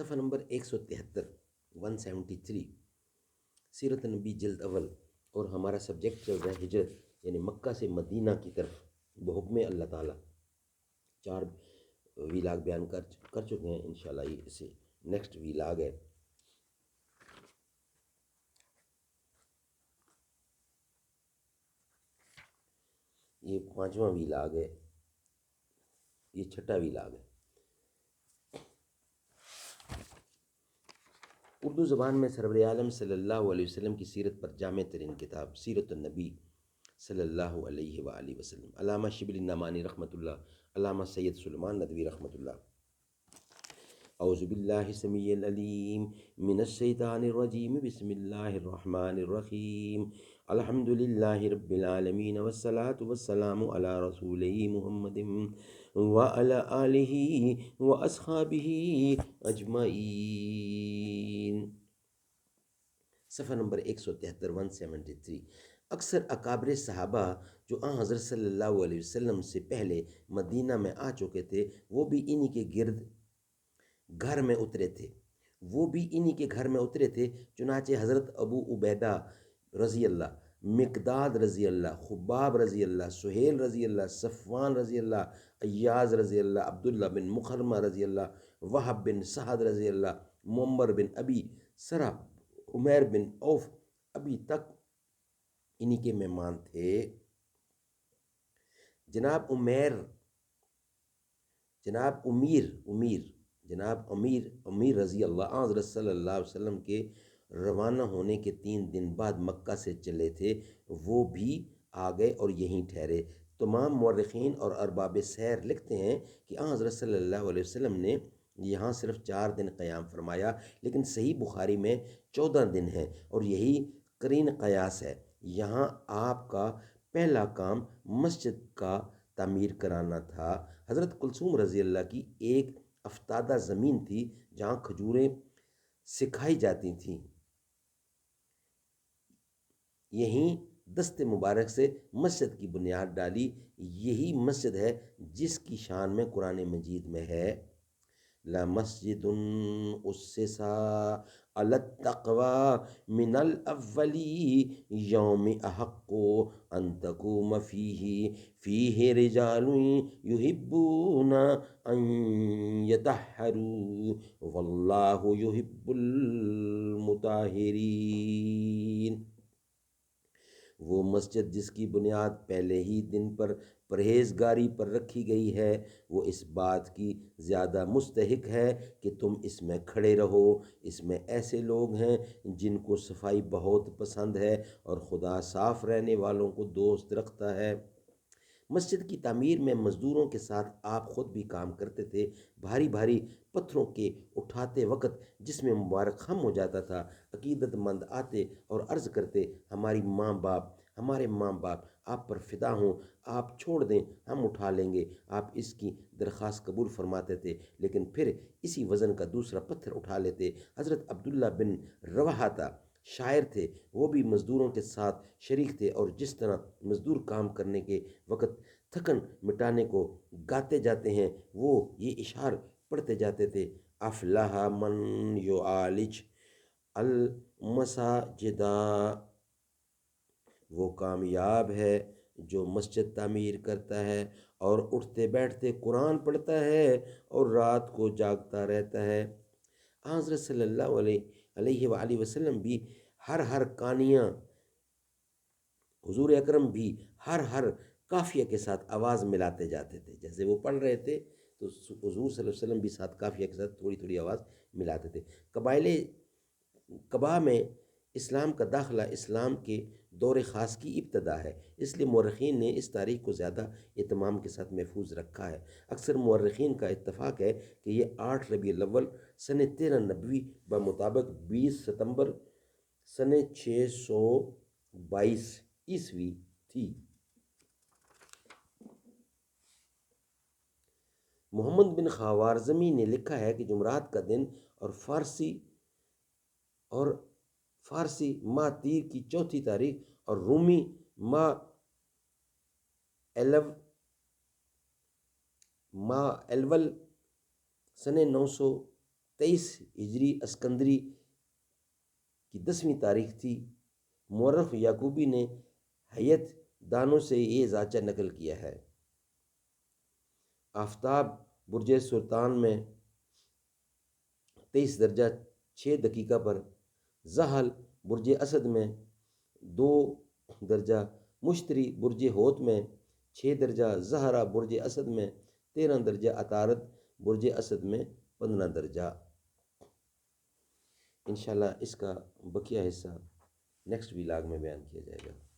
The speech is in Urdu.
صفحہ نمبر 173 173 سیرت نبی جلد اول، اور ہمارا سبجیکٹ چل رہا ہے ہجرت، یعنی مکہ سے مدینہ کی طرف بحکم اللہ تعالیٰ۔ 4 ویلاگ بیان کر چکے ہیں، انشاءاللہ یہ اسے نیکسٹ ویلاگ ہے۔ یہ 5واں ویلاگ ہے، یہ 6واں ویلاگ ہے۔ اردو زبان میں سرور عالم صلی اللہ علیہ وسلم کی سیرت پر جامع ترین کتاب سیرت النبی صلی اللہ علیہ وآلہ وسلم، علامہ شبلی النعمانی رحمۃ اللہ، علامہ سید سلیمان ندوی رحمۃ اللہ۔ اعوذ باللہ السمیع العلیم من الشیطان الرجیم، بسم اللہ الرحمن الرحیم، الحمد للہ رب العالمین، والصلاة والسلام علی رسولہ محمد وعلی آلہ واصحابہ اجمعین۔ صفحہ نمبر 173 173 اکثر اکابر صحابہ جو حضرت صلی اللہ علیہ وسلم سے پہلے مدینہ میں آ چکے تھے، وہ بھی انہی کے گرد گھر میں اترے تھے، چنانچہ حضرت ابو عبیدہ رضی اللہ، مقداد رضی اللہ، خباب رضی اللہ، سہیل رضی اللہ، صفوان رضی اللہ، ایاز رضی اللہ، عبداللہ بن مخرمہ رضی اللہ، وہب بن سعد رضی اللہ، معمر بن ابی سرح، عمیر بن عوف ابھی تک انہی کے مہمان تھے۔ جناب امیر رضی اللہ عنہ حضرت صلی اللہ علیہ وسلم کے روانہ ہونے کے 3 دن بعد مکہ سے چلے تھے، وہ بھی آ گئے اور یہیں ٹھہرے۔ تمام مورخین اور ارباب سیر لکھتے ہیں کہ حضرت صلی اللہ علیہ وسلم نے یہاں صرف 4 دن قیام فرمایا، لیکن صحیح بخاری میں 14 دن ہے، اور یہی قرین قیاس ہے۔ یہاں آپ کا پہلا کام مسجد کا تعمیر کرانا تھا۔ حضرت کلثوم رضی اللہ کی ایک افتادہ زمین تھی جہاں کھجوریں سکھائی جاتی تھیں، یہیں دست مبارک سے مسجد کی بنیاد ڈالی۔ یہی مسجد ہے جس کی شان میں قرآن مجید میں ہے، لَمَسْجِدٌ أُسِّسَ عَلَى التَّقْوَى مِنَ الْأَوَّلِ يَوْمِ أَحَقُّ أَن تَقُومَ فِيهِ رِجَالٌ يُحِبُّونَ أَن يَطَهَّرُوا وَاللَّهُ يُحِبُّ الْمُطَهِّرِينَ۔ وہ مسجد جس کی بنیاد پہلے ہی دن پر پرہیزگاری پر رکھی گئی ہے، وہ اس بات کی زیادہ مستحق ہے کہ تم اس میں کھڑے رہو۔ اس میں ایسے لوگ ہیں جن کو صفائی بہت پسند ہے، اور خدا صاف رہنے والوں کو دوست رکھتا ہے۔ مسجد کی تعمیر میں مزدوروں کے ساتھ آپ خود بھی کام کرتے تھے۔ بھاری بھاری پتھروں کے اٹھاتے وقت جس میں مبارک خم ہو جاتا تھا، عقیدت مند آتے اور عرض کرتے، ہمارے ماں باپ آپ پر فدا ہوں، آپ چھوڑ دیں ہم اٹھا لیں گے۔ آپ اس کی درخواست قبول فرماتے تھے، لیکن پھر اسی وزن کا دوسرا پتھر اٹھا لیتے۔ حضرت عبداللہ بن رواحہ شاعر تھے، وہ بھی مزدوروں کے ساتھ شریک تھے، اور جس طرح مزدور کام کرنے کے وقت تھکن مٹانے کو گاتے جاتے ہیں، وہ یہ اشعار پڑھتے جاتے تھے، افلاح من یعالج المساجدا، وہ کامیاب ہے جو مسجد تعمیر کرتا ہے اور اٹھتے بیٹھتے قرآن پڑھتا ہے اور رات کو جاگتا رہتا ہے۔ حضرت صلی اللہ علیہ وآلہ وسلم بھی ہر کانیاں، حضور اکرم بھی ہر قافیہ کے ساتھ آواز ملاتے جاتے تھے۔ جیسے وہ پڑھ رہے تھے تو حضور صلی اللہ علیہ وسلم بھی ساتھ قافیہ کے ساتھ تھوڑی تھوڑی آواز ملاتے تھے۔ قبائل قبا میں اسلام کا داخلہ اسلام کے دور خاص کی ابتدا ہے، اس لیے مورخین نے اس تاریخ کو زیادہ اہتمام کے ساتھ محفوظ رکھا ہے۔ اکثر مورخین کا اتفاق ہے کہ یہ 8 ربیع الاول سن 13 نبوی بمطابق 20 ستمبر سن 622 عیسوی تھی۔ محمد بن خوارزمی نے لکھا ہے کہ جمعرات کا دن اور فارسی ماہ تیر کی 4 تاریخ اور رومی ماہ الاول سن 923 23 ہجری اسکندری کی 10ویں تاریخ تھی۔ مورخ یعقوبی نے ہیئت دانوں سے یہ ذاچہ نقل کیا ہے۔ آفتاب برج سرطان میں 23 درجہ 6 دقیقہ پر، زحل برج اسد میں 2 درجہ، مشتری برج حوت میں 6 درجہ، زہرہ برج اسد میں 13 درجہ، عطارد برج اسد میں 15 درجہ۔ انشاءاللہ اس کا بقیہ حصہ نیکسٹ ولاگ میں بیان کیا جائے گا۔